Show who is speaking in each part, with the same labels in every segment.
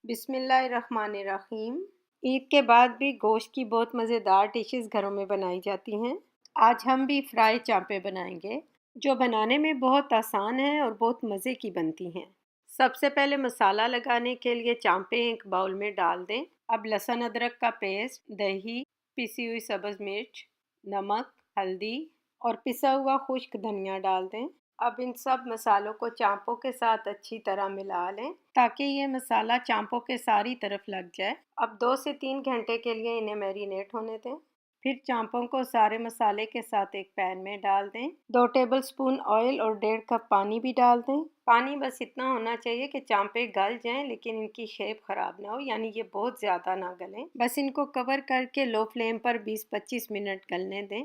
Speaker 1: बिस्मिल्लाहिर्रहमानिर्रहीम। ईद के बाद भी गोश्त की बहुत मज़ेदार डिशेस घरों में बनाई जाती हैं। आज हम भी फ्राई चांपे बनाएंगे जो बनाने में बहुत आसान है और बहुत मज़े की बनती हैं। सबसे पहले मसाला लगाने के लिए चांपे एक बाउल में डाल दें। अब लहसुन अदरक का पेस्ट, दही, पिसी हुई सब्ज़ मिर्च, नमक, हल्दी और पिसा हुआ खुश्क धनिया डाल दें। अब इन सब मसालों को चांपों के साथ अच्छी तरह मिला लें ताकि ये मसाला चांपों के सारी तरफ लग जाए। अब 2 से 3 घंटे के लिए इन्हें मैरिनेट होने दें। फिर चांपों को सारे मसाले के साथ एक पैन में डाल दें। 2 टेबलस्पून ऑयल और 1.5 कप पानी भी डाल दें। पानी बस इतना होना चाहिए कि चांपे गल जाएं लेकिन इनकी शेप खराब ना हो, यानी ये बहुत ज़्यादा ना गलें। बस इनको कवर करके लो फ्लेम पर 20-25 मिनट गलने दें।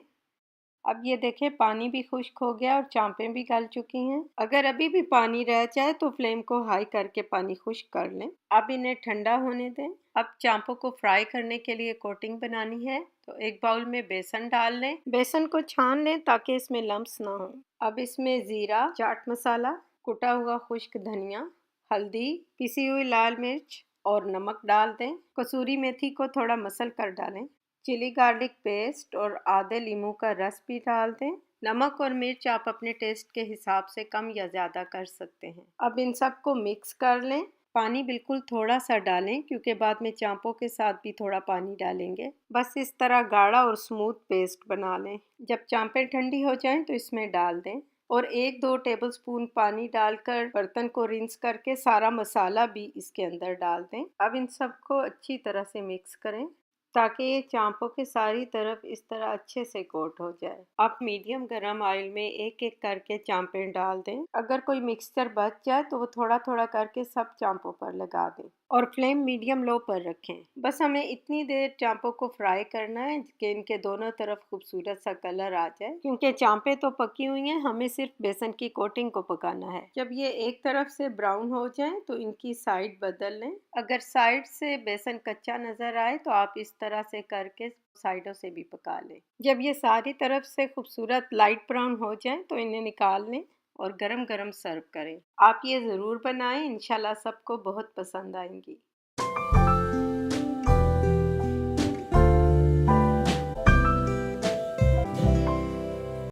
Speaker 1: अब ये देखें, पानी भी खुश्क हो गया और चांपें भी गल चुकी हैं। अगर अभी भी पानी रह जाए तो फ्लेम को हाई करके पानी खुश्क कर लें। अब इन्हें ठंडा होने दें। अब चांपों को फ्राई करने के लिए कोटिंग बनानी है तो एक बाउल में बेसन डाल लें। बेसन को छान लें ताकि इसमें लम्स ना हो। अब इसमें ज़ीरा, चाट मसाला, कुटा हुआ खुश्क धनिया, हल्दी, पिसी हुई लाल मिर्च और नमक डाल दें। कसूरी मेथी को थोड़ा मसल कर डालें। चिली गार्लिक पेस्ट और आधे लीमू का रस भी डाल दें। नमक और मिर्च आप अपने टेस्ट के हिसाब से कम या ज़्यादा कर सकते हैं। अब इन सबको मिक्स कर लें। पानी बिल्कुल थोड़ा सा डालें क्योंकि बाद में चांपों के साथ भी थोड़ा पानी डालेंगे। बस इस तरह गाढ़ा और स्मूथ पेस्ट बना लें। जब चांपें ठंडी हो जाएं तो इसमें डाल दें और 1-2 टेबलस्पून पानी डालकर बर्तन को रिंस करके सारा मसाला भी इसके अंदर डाल दें। अब इन सबको अच्छी तरह से मिक्स करें ताकि ये चांपों के सारी तरफ इस तरह अच्छे से कोट हो जाए। आप मीडियम गरम ऑयल में एक एक करके चांपें डाल दें। अगर कोई मिक्सचर बच जाए तो वो थोड़ा थोड़ा करके सब चांपों पर लगा दें और फ्लेम मीडियम लो पर रखें। बस हमें इतनी देर चांपों को फ्राई करना है कि इनके दोनों तरफ खूबसूरत सा कलर आ जाए। क्योंकि चांपें तो पकी हुई हैं, हमें सिर्फ बेसन की कोटिंग को पकाना है। जब ये एक तरफ से ब्राउन हो जाए तो इनकी साइड बदल लें। अगर साइड से बेसन कच्चा नजर आए तो आप इस तरह से करके साइडों से भी पका लें। जब ये सारी तरफ से खूबसूरत लाइट ब्राउन हो जाए तो इन्हें निकाल लें और गरम गरम सर्व करें। आप ये ज़रूर बनाएं, इंशाल्लाह सबको बहुत पसंद आएंगी।